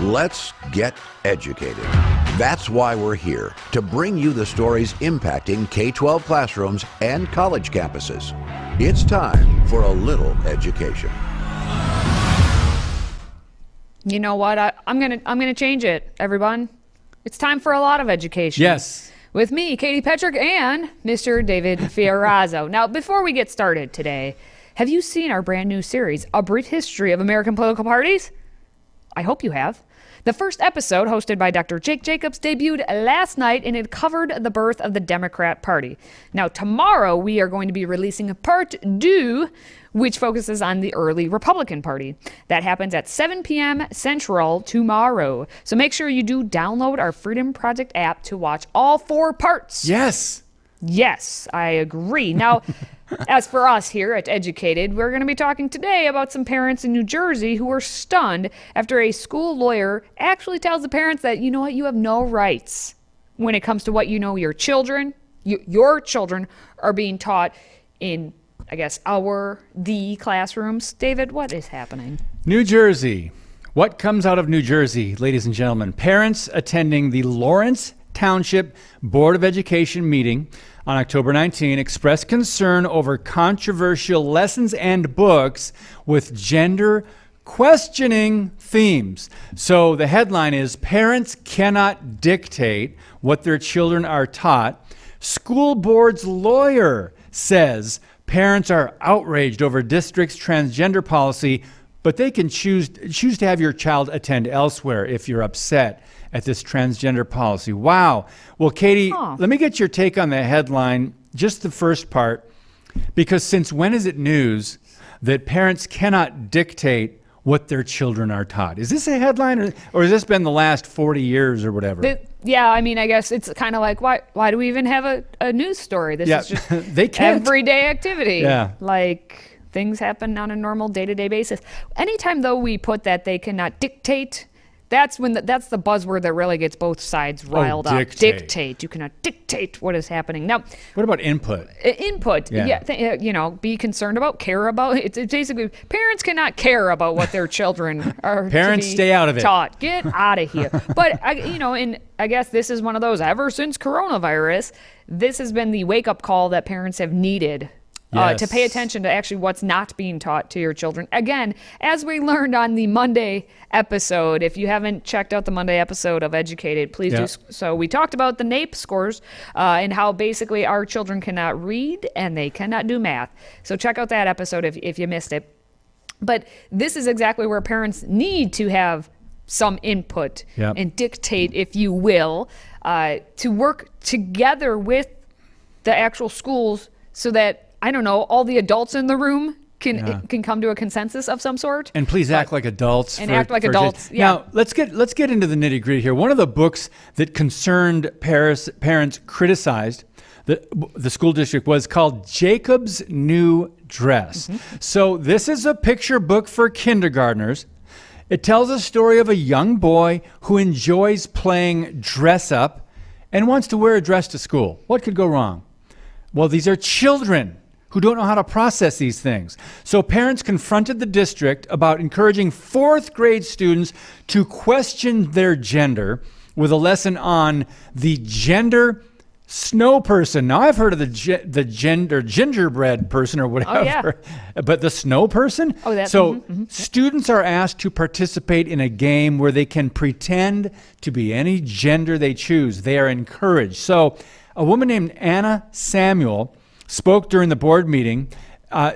Let's get educated. That's why we're here, to bring you the stories impacting K-12 classrooms and college campuses. It's time for a little education. You know what? I'm gonna change it, everyone. It's time for a lot of education. Yes. With me, Katie Petrick, and Mr. David Fiorazzo. Now, before we get started today, have you seen our brand new series, A Brief History of American Political Parties? I hope you have. The first episode, hosted by Dr. Jake Jacobs, debuted last night, and it covered the birth of the Democrat Party. Now, tomorrow, we are going to be releasing part 2, which focuses on the early Republican Party. That happens at 7 p.m. Central tomorrow. So make sure you do download our Freedom Project app to watch all 4 parts. Yes. Yes, I agree. Now, as for us here at Educated, we're going to be talking today about some parents in New Jersey who were stunned after a school lawyer actually tells the parents that, you know what, you have no rights when it comes to what your children, your children are being taught in, I guess, the classrooms. David, what is happening? New Jersey. What comes out of New Jersey, ladies and gentlemen? Parents attending the Lawrence Township Board of Education meeting on October 19 expressed concern over controversial lessons and books with gender questioning themes. So the headline is, Parents Cannot Dictate What Their Children Are Taught. School board's lawyer says parents are outraged over district's transgender policy, but they can choose to have your child attend elsewhere if you're upset at this transgender policy. Wow. Well, Katie, let me get your take on the headline, just the first part, because since when is it news that parents cannot dictate what their children are taught? Is this a headline, or has this been the last 40 years or whatever? Yeah, I mean, I guess it's kind of like, why do we even have a news story? This is just they can't. Everyday activity. Yeah. Like, things happen on a normal day-to-day basis. Anytime, though, we put that they cannot dictate, that's when that's the buzzword that really gets both sides riled up. Dictate. You cannot dictate what is happening. Now, what about input? Input. Yeah. Be concerned about, care about. It's basically, parents cannot care about what their children are. Parents, stay out of it. Taught. Get out of here. But and I guess this is one of those. Ever since coronavirus, this has been the wake-up call that parents have needed. To pay attention to actually what's not being taught to your children. Again, as we learned on the Monday episode, if you haven't checked out the Monday episode of Educated, please do so. We talked about the NAEP scores and how basically our children cannot read and they cannot do math. So check out that episode if you missed it. But this is exactly where parents need to have some input and dictate, if you will, to work together with the actual schools so that, I don't know, all the adults in the room can come to a consensus of some sort. And please act like adults. Act like adults. Yeah. Now, let's get into the nitty-gritty here. One of the books that concerned parents criticized the school district was called Jacob's New Dress. Mm-hmm. So this is a picture book for kindergartners. It tells a story of a young boy who enjoys playing dress up and wants to wear a dress to school. What could go wrong? Well, these are children who don't know how to process these things. So parents confronted the district about encouraging 4th grade students to question their gender with a lesson on the gender snow person. Now, I've heard of the gender gingerbread person or whatever, but the snow person? Students are asked to participate in a game where they can pretend to be any gender they choose. They are encouraged. So a woman named Anna Samuel spoke during the board meeting.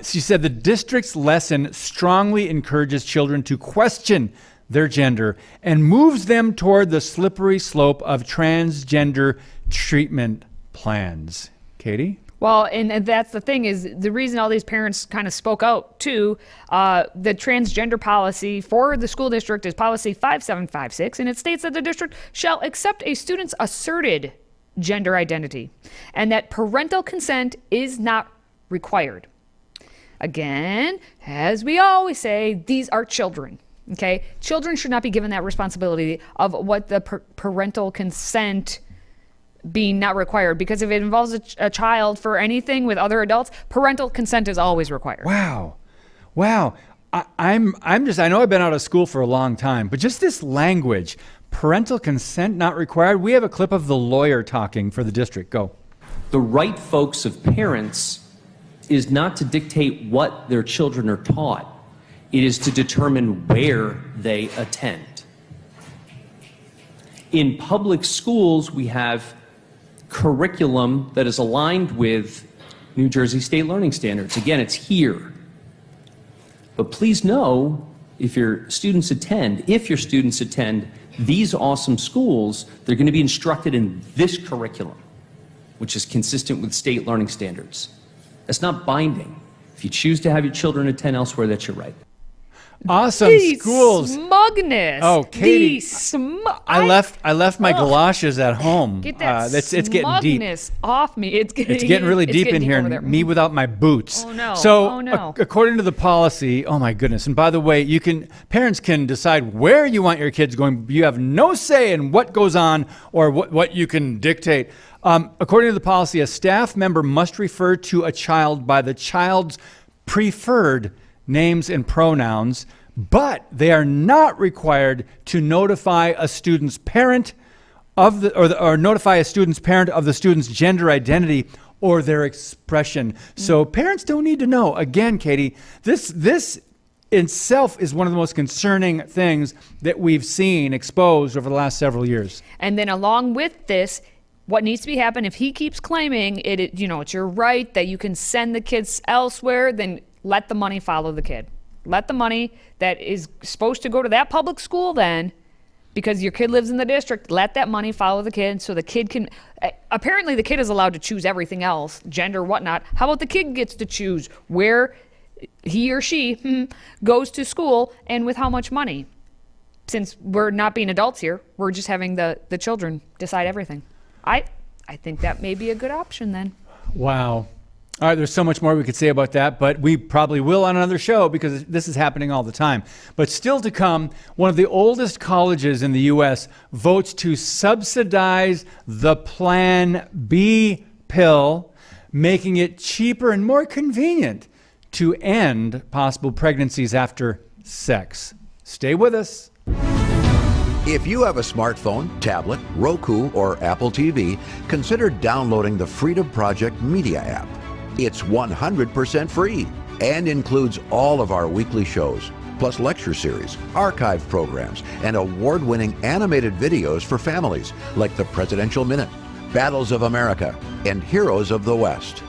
She said the district's lesson strongly encourages children to question their gender and moves them toward the slippery slope of transgender treatment plans. Katie? Well, and that's the thing, is the reason all these parents kind of spoke out too. The transgender policy for the school district is policy 5756, and it states that the district shall accept a student's asserted gender identity and that parental consent is not required. Again, as we always say, these are children. Okay, children should not be given that responsibility of what the parental consent being not required, because if it involves a child for anything with other adults, parental consent is always required. Wow. I know I've been out of school for a long time, but just this language, parental consent not required. We have a clip of the lawyer talking for the district. Go. The right focus of parents is not to dictate what their children are taught. It is to determine where they attend. In public schools, we have curriculum that is aligned with New Jersey state learning standards. Again, it's here. But please know, if your students attend these awesome schools, they're going to be instructed in this curriculum, which is consistent with state learning standards. That's not binding. If you choose to have your children attend elsewhere, that's your right. Awesome schools. Smugness. Oh, Katie, I left my galoshes at home. Get that it's getting deep. smugness off me. It's getting really deep in here. There. Me without my boots. Oh no. So oh no. According to the policy, oh my goodness. And by the way, parents can decide where you want your kids going. You have no say in what goes on or what you can dictate. According to the policy, a staff member must refer to a child by the child's preferred names and pronouns, but they are not required to notify a student's parent or notify a student's parent of the student's gender identity or their expression. So parents don't need to know. Again, Katie, this itself is one of the most concerning things that we've seen exposed over the last several years. And then along with this, what needs to be happening, if he keeps claiming it's your right that you can send the kids elsewhere, then let the money follow the kid. Let the money that is supposed to go to that public school then, because your kid lives in the district, let that money follow the kid so the kid can, apparently the kid is allowed to choose everything else, gender, whatnot. How about the kid gets to choose where he or she goes to school and with how much money? Since we're not being adults here, we're just having the children decide everything. I think that may be a good option then. Wow. All right, there's so much more we could say about that, but we probably will on another show because this is happening all the time. But still to come, one of the oldest colleges in the U.S. votes to subsidize the Plan B pill, making it cheaper and more convenient to end possible pregnancies after sex. Stay with us. If you have a smartphone, tablet, Roku, or Apple TV, consider downloading the Freedom Project Media app. It's 100% free and includes all of our weekly shows, plus lecture series, archive programs, and award-winning animated videos for families like the Presidential Minute, Battles of America, and Heroes of the West.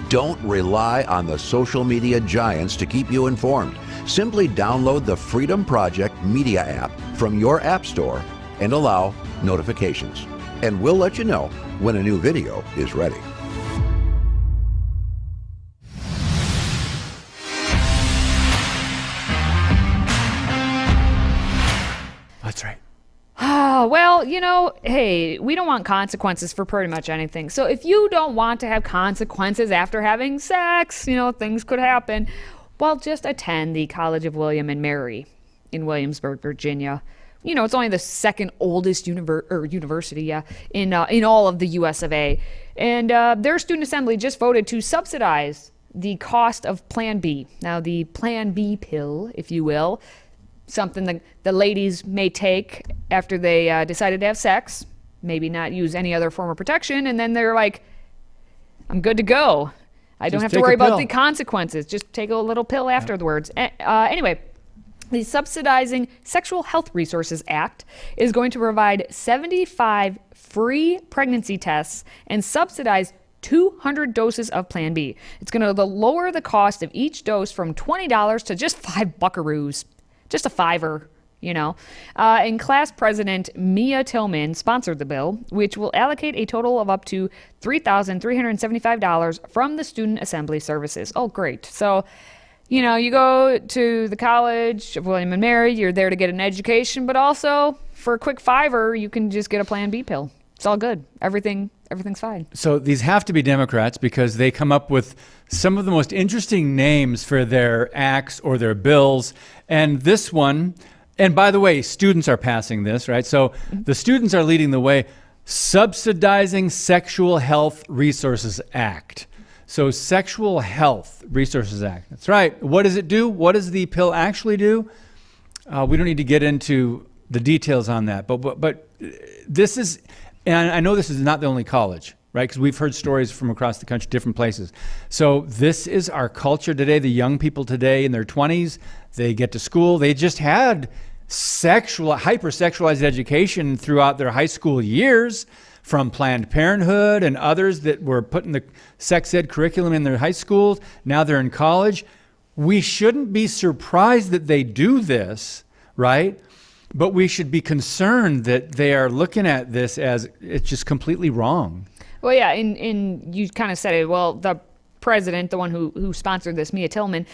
Don't rely on the social media giants to keep you informed. Simply download the Freedom Project Media app from your app store and allow notifications. And we'll let you know when a new video is ready. That's right. Well, hey, we don't want consequences for pretty much anything. So if you don't want to have consequences after having sex, things could happen. Well, just attend the College of William and Mary in Williamsburg, Virginia. It's only the second oldest university in all of the US of A. And their student assembly just voted to subsidize the cost of Plan B. Now, the Plan B pill, if you will, something the ladies may take after they decided to have sex, maybe not use any other form of protection, and then they're like, I'm good to go. I don't have to worry about the consequences. Just take a little pill afterwards. Anyway, the Subsidizing Sexual Health Resources Act is going to provide 75 free pregnancy tests and subsidize 200 doses of Plan B. It's going to lower the cost of each dose from $20 to just $5. Just a $5. And class president Mia Tillman sponsored the bill, which will allocate a total of up to $3,375 from the Student Assembly Services. Oh, great. So, you go to the College of William and Mary, you're there to get an education, but also for a quick $5, you can just get a Plan B pill. It's all good. Everything's fine. So these have to be Democrats because they come up with some of the most interesting names for their acts or their bills. And this one, and by the way, students are passing this, right? So the students are leading the way. Subsidizing Sexual Health Resources Act. So Sexual Health Resources Act. That's right. What does it do? What does the pill actually do? We don't need to get into the details on that. But this is, and I know this is not the only college, right? Because we've heard stories from across the country, different places. So this is our culture today. The young people today in their 20s, they get to school. They just had hypersexualized education throughout their high school years from Planned Parenthood and others that were putting the sex ed curriculum in their high schools. Now they're in college. We shouldn't be surprised that they do this, right? But we should be concerned that they are looking at this as it's just completely wrong. Well, yeah, and you kind of said it. Well, the president, the one who sponsored this, Mia Tillman,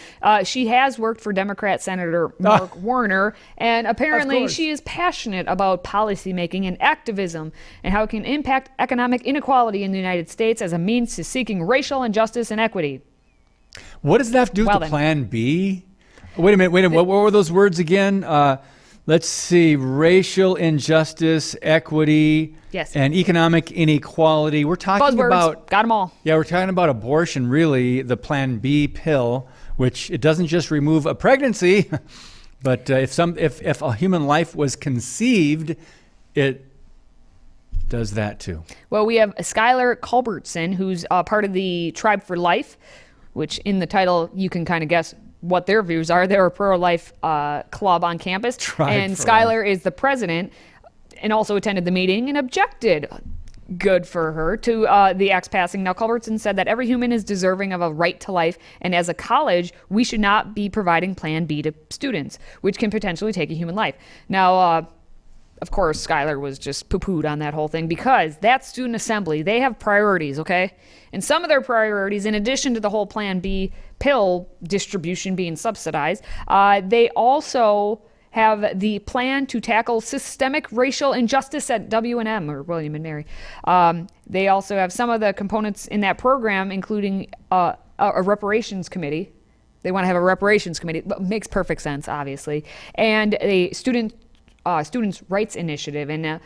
she has worked for Democrat Senator Mark Warner, and apparently she is passionate about policymaking and activism and how it can impact economic inequality in the United States as a means to seeking racial injustice and equity. What does that have to do with the Plan B? Wait a minute. What were those words again? Let's see. Racial injustice, equity, yes, and economic inequality. We're talking about... Got them all. Yeah, we're talking about abortion, really, the Plan B pill, which it doesn't just remove a pregnancy, but if a human life was conceived, it does that too. Well, we have Skylar Culbertson, who's part of the Tribe for Life, which in the title you can kind of guess what their views are. They're a pro-life club on campus. And Skylar is the president and also attended the meeting and objected, good for her, to the act's passing. Now, Culbertson said that every human is deserving of a right to life, and as a college, we should not be providing Plan B to students, which can potentially take a human life. Now, of course, Skylar was just poo-pooed on that whole thing because that student assembly, they have priorities, okay? And some of their priorities, in addition to the whole Plan B pill distribution being subsidized, they also have the plan to tackle systemic racial injustice at W&M, or William and Mary. They also have some of the components in that program, including a reparations committee. They want to have a reparations committee, but makes perfect sense, obviously. And a students' rights initiative. And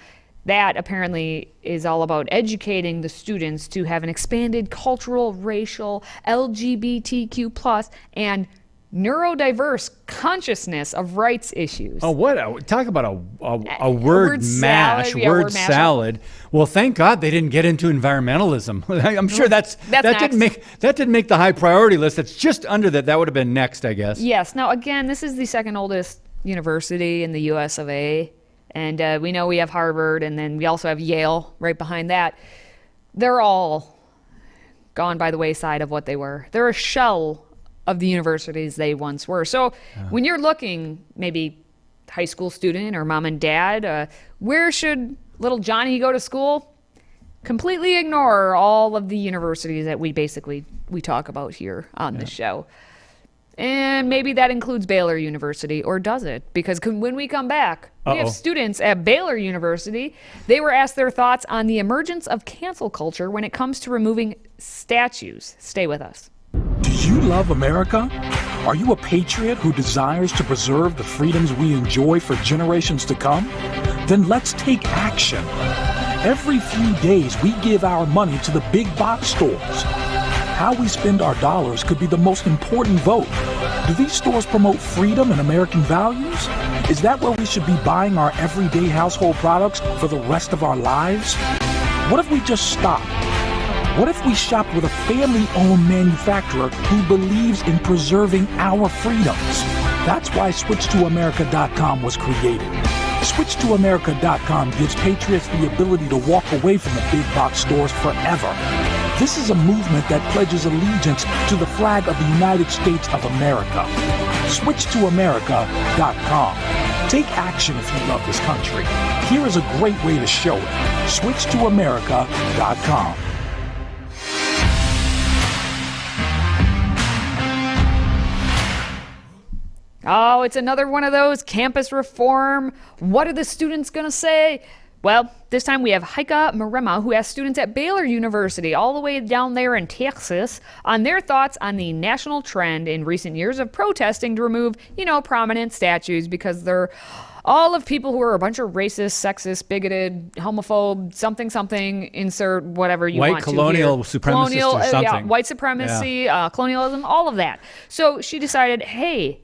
that apparently is all about educating the students to have an expanded cultural, racial, LGBTQ+, and neurodiverse consciousness of rights issues. Oh, talk about a word mash, word salad. Well, thank God they didn't get into environmentalism. I'm sure that didn't make the high priority list. That's just under that. That would have been next, I guess. Yes. Now, again, this is the second oldest university in the U.S. of A. And we know we have Harvard, and then we also have Yale right behind that. They're all gone by the wayside of what they were. They're a shell of the universities they once were. So when you're looking, maybe high school student or mom and dad, where should little Johnny go to school? Completely ignore all of the universities that we talk about here on the show. And maybe that includes Baylor University, or does it? Because when we come back, we have students at Baylor University. They were asked their thoughts on the emergence of cancel culture when it comes to removing statues. Stay with us. Do you love America? Are you a patriot who desires to preserve the freedoms we enjoy for generations to come? Then let's take action. Every few days, we give our money to the big box stores. How we spend our dollars could be the most important vote. Do these stores promote freedom and American values? Is that where we should be buying our everyday household products for the rest of our lives? What if we just stopped? What if we shopped with a family-owned manufacturer who believes in preserving our freedoms? That's why SwitchToAmerica.com was created. SwitchToAmerica.com gives patriots the ability to walk away from the big box stores forever. This is a movement that pledges allegiance to the flag of the United States of America. SwitchToAmerica.com. Take action if you love this country. Here is a great way to show it. SwitchToAmerica.com. Oh, it's another one of those campus reform. What are the students going to say? Well, this time we have Heike Marema, who asked students at Baylor University, all the way down there in Texas, on their thoughts on the national trend in recent years of protesting to remove, prominent statues because they're all of people who are a bunch of racist, sexist, bigoted, homophobe, something, insert whatever you white want to. Colonial supremacist or something. Yeah, white supremacy, colonialism, all of that. So she decided, hey,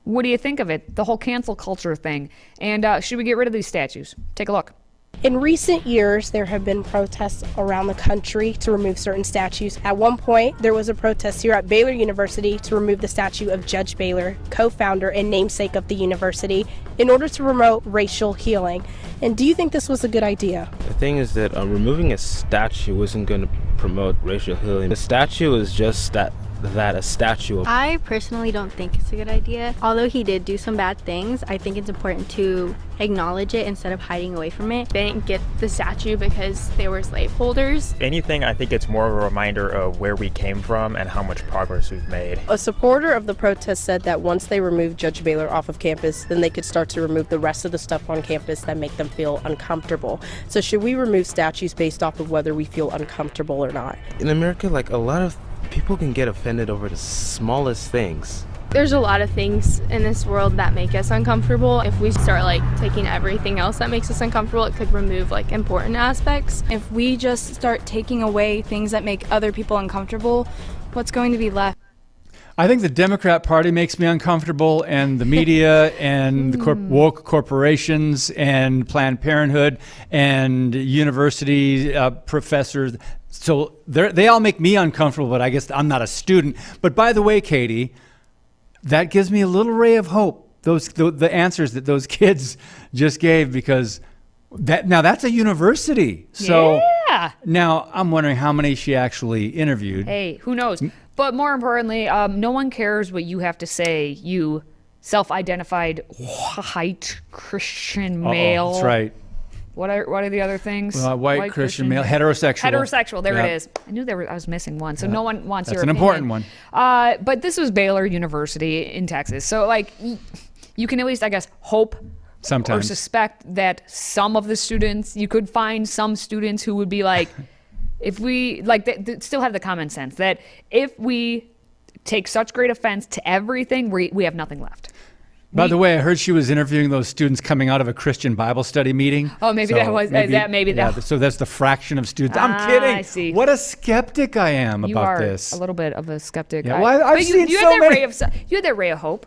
what do you think of it? The whole cancel culture thing. And should we get rid of these statues? Take a look. In recent years, there have been protests around the country to remove certain statues. At one point, there was a protest here at Baylor University to remove the statue of Judge Baylor, co-founder and namesake of the university, in order to promote racial healing. And do you think this was a good idea? The thing is that removing a statue isn't going to promote racial healing. The statue is just that a statue. I personally don't think it's a good idea. Although he did do some bad things, I think it's important to acknowledge it instead of hiding away from it. They didn't get the statue because they were slaveholders. Anything, I think it's more of a reminder of where we came from and how much progress we've made. A supporter of the protest said that once they remove Judge Baylor off of campus, then they could start to remove the rest of the stuff on campus that make them feel uncomfortable. So should we remove statues based off of whether we feel uncomfortable or not? In America, like, a lot of people can get offended over the smallest things. There's a lot of things in this world that make us uncomfortable. If we start taking everything else that makes us uncomfortable, it could remove important aspects. If we just start taking away things that make other people uncomfortable, what's going to be left? I think the Democrat Party makes me uncomfortable, and the media and the woke corporations and Planned Parenthood and university professors. So they all make me uncomfortable, but I guess I'm not a student. But by the way, Katie, that gives me a little ray of hope. The answers that those kids just gave, because that's a university. So now I'm wondering how many she actually interviewed. Hey, who knows? But more importantly, no one cares what you have to say, you self-identified white Christian male. That's right. What are the other things? White Christian male, heterosexual. Heterosexual, there it is. I knew I was missing one, so no one wants your opinion. That's an important one. But this was Baylor University in Texas. So, you can at least, I guess, hope sometimes or suspect that some of the students, you could find some students who would be like, if we, they still have the common sense that if we take such great offense to everything, we have nothing left. By the way, I heard she was interviewing those students coming out of a Christian Bible study meeting. Oh, maybe that was that. So that's the fraction of students. I'm kidding. I see. What a skeptic I am you about are this. A little bit of a skeptic. Yeah, well, I've seen you so had many. You had that ray of hope.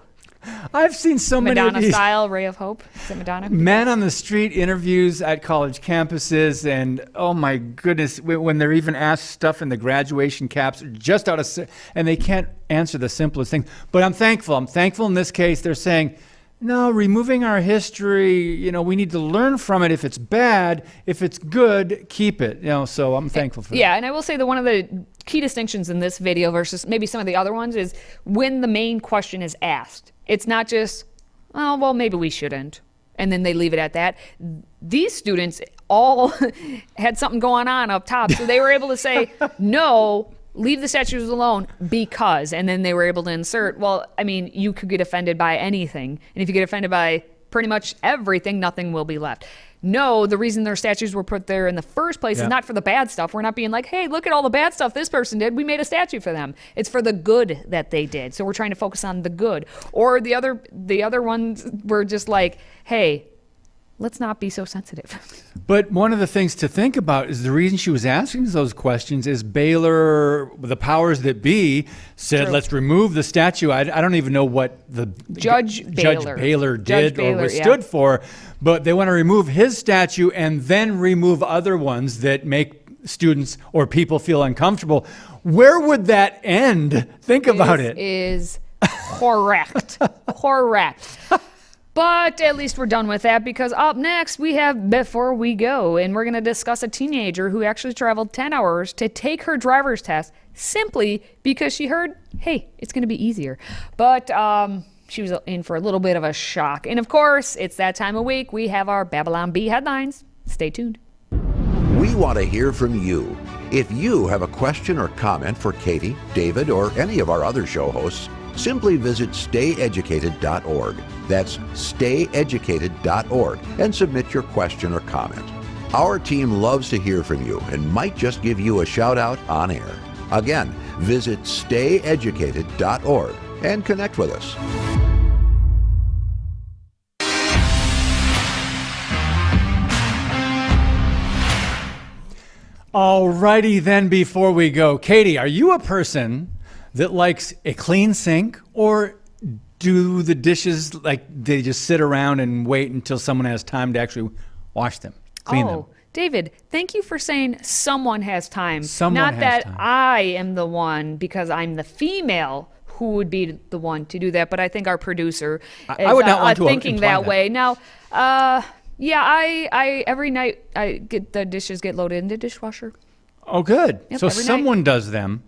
I've seen so many Madonna of these style ray of hope. Is it Madonna? Man on the street interviews at college campuses, and oh my goodness, when they're even asked stuff in the graduation caps, just and they can't answer the simplest things. But I'm thankful. I'm thankful in this case. They're saying, no, removing our history, we need to learn from it. If it's bad, if it's good, keep it. So I'm thankful for that. Yeah, and I will say that one of the key distinctions in this video versus maybe some of the other ones is when the main question is asked. It's not just, oh, well, maybe we shouldn't, and then they leave it at that. These students all had something going on up top, so they were able to say, no, leave the statues alone because, and then they were able to insert, well, I mean, you could get offended by anything. And if you get offended by pretty much everything, nothing will be left. No, the reason their statues were put there in the first place is not for the bad stuff. We're not being like, hey, look at all the bad stuff this person did. We made a statue for them. It's for the good that they did. So we're trying to focus on the good. Or the other ones were just like, hey, let's not be so sensitive. But one of the things to think about is the reason she was asking those questions is Baylor, the powers that be, said, let's remove the statue. I don't even know what the Judge Baylor did or stood for, but they want to remove his statue and then remove other ones that make students or people feel uncomfortable. Where would that end? Think about it. Is correct. Correct. But at least we're done with that, because up next we have Before We Go, and we're going to discuss a teenager who actually traveled 10 hours to take her driver's test simply because she heard, hey, it's going to be easier. But she was in for a little bit of a shock. And of course, it's that time of week. We have our Babylon Bee headlines. Stay tuned. We want to hear from you. If you have a question or comment for Katie, David, or any of our other show hosts, simply visit stayeducated.org. That's stayeducated.org and submit your question or comment. Our team loves to hear from you and might just give you a shout out on air. Again, visit stayeducated.org and connect with us. Alrighty then, before we go, Katie, are you a person that likes a clean sink, or do the dishes like they just sit around and wait until someone has time to actually wash them, clean them? David, thank you for saying someone has time. Someone Not has that time. I am the one, because I'm the female who would be the one to do that, but I think our producer is I would not want to thinking imply that that. way. Now, yeah, I every night I get the dishes get loaded in the dishwasher. Oh, good. Yep, So every someone night. does them.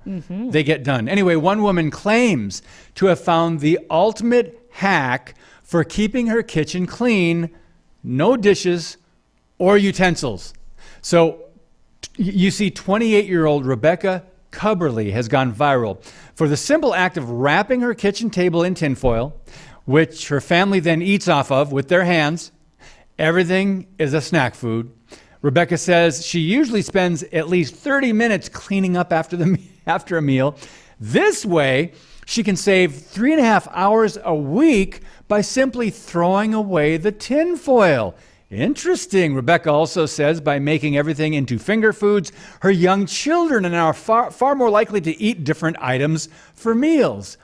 They get done. Anyway, one woman claims to have found the ultimate hack for keeping her kitchen clean. No dishes or utensils. So you see 28-year-old Rebecca Cubberly has gone viral for the simple act of wrapping her kitchen table in tinfoil, which her family then eats off of with their hands. Everything is a snack food. Rebecca says she usually spends at least 30 minutes cleaning up after a meal. This way, she can save 3.5 hours a week by simply throwing away the tinfoil. Interesting. Rebecca also says by making everything into finger foods, her young children are now far more likely to eat different items for meals.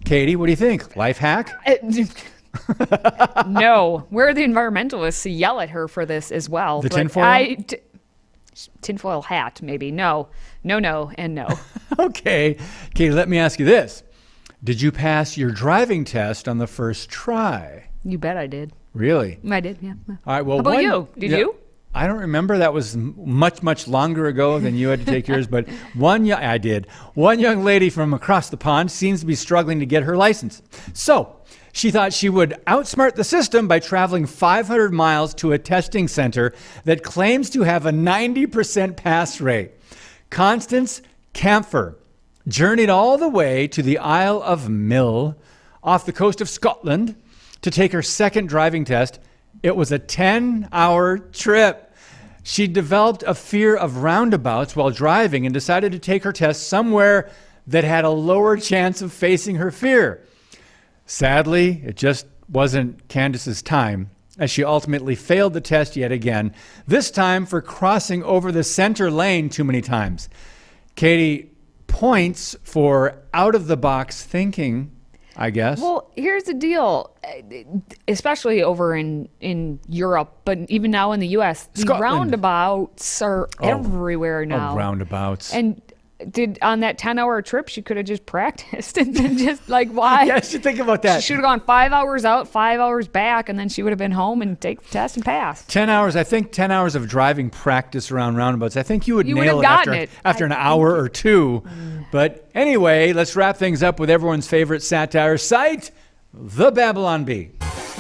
Katie, what do you think? Life hack? No, we're the environmentalists to yell at her for this as well. The but tinfoil? Tinfoil hat, maybe. No, and no. Okay. Katie, let me ask you this. Did you pass your driving test on the first try? You bet I did. Really? I did, yeah. All right. Well, How about you? Did you? I don't remember. That was much longer ago than you had to take yours. But I did. One young lady from across the pond seems to be struggling to get her license. So she thought she would outsmart the system by traveling 500 miles to a testing center that claims to have a 90% pass rate. Constance Camphor journeyed all the way to the Isle of Mill off the coast of Scotland to take her second driving test. It was a 10-hour trip. She developed a fear of roundabouts while driving and decided to take her test somewhere that had a lower chance of facing her fear. Sadly, it just wasn't Candace's time, as she ultimately failed the test yet again, this time for crossing over the center lane too many times. Katie, points for out-of-the-box thinking, I guess. Well, here's the deal, especially over in Europe, but even now in the U.S., the Scotland. roundabouts are everywhere now. Oh, roundabouts. And on that 10-hour trip, she could have just practiced and then just why? Yeah, you think about that. She should have gone 5 hours out, 5 hours back, and then she would have been home and take the test and pass. 10 hours, I think 10 hours of driving practice around roundabouts. I think you would nail have gotten it after an hour or two. But anyway, let's wrap things up with everyone's favorite satire site, the Babylon Bee.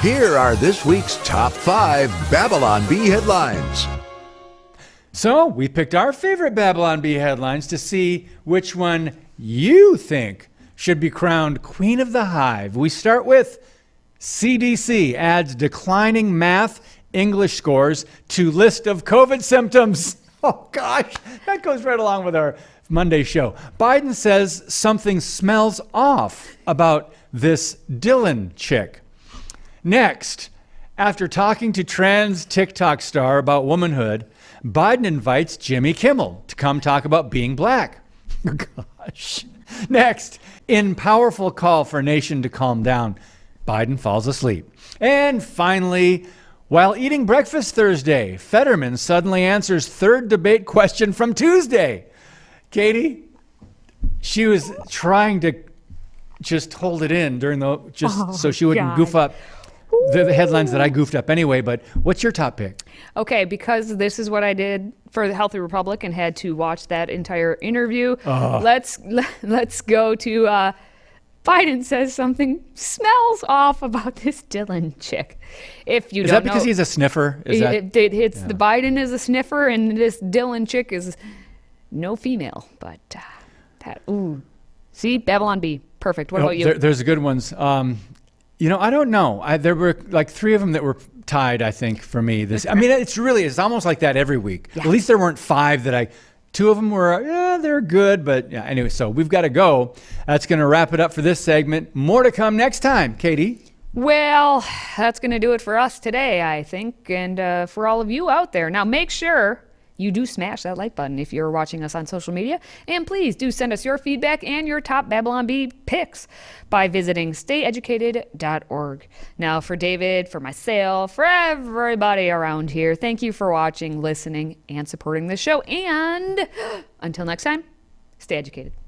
Here are this week's top 5 Babylon Bee headlines. So we picked our favorite Babylon Bee headlines to see which one you think should be crowned Queen of the Hive. We start with CDC adds declining math English scores to list of COVID symptoms. Oh gosh, that goes right along with our Monday show. Biden says something smells off about this Dylan chick. Next, after talking to trans TikTok star about womanhood, Biden invites Jimmy Kimmel to come talk about being black. Gosh. Next, in powerful call for nation to calm down, Biden falls asleep. And finally, while eating breakfast Thursday, Fetterman suddenly answers third debate question from Tuesday. Katie, she was trying to just hold it in during so she wouldn't goof up the headlines that I goofed up anyway. But what's your top pick? Okay, because this is what I did for the Healthy Republic and had to watch that entire interview. Let's go to Biden says something smells off about this Dylan chick. If you Is don't that because know, he's a sniffer? The Biden is a sniffer and this Dylan chick is no female. But see, Babylon Bee, perfect. What about you? There's good ones. I don't know. There were like 3 of them that were tied, I think, for me. It's almost like that every week. Yeah. At least there weren't 5 that 2 of them were, they're good. But yeah, anyway, so we've got to go. That's going to wrap it up for this segment. More to come next time, Katie. Well, that's going to do it for us today, I think, and for all of you out there. Now, make sure you do smash that like button if you're watching us on social media. And please do send us your feedback and your top Babylon Bee picks by visiting stayeducated.org. Now, for David, for myself, for everybody around here, thank you for watching, listening, and supporting the show. And until next time, stay educated.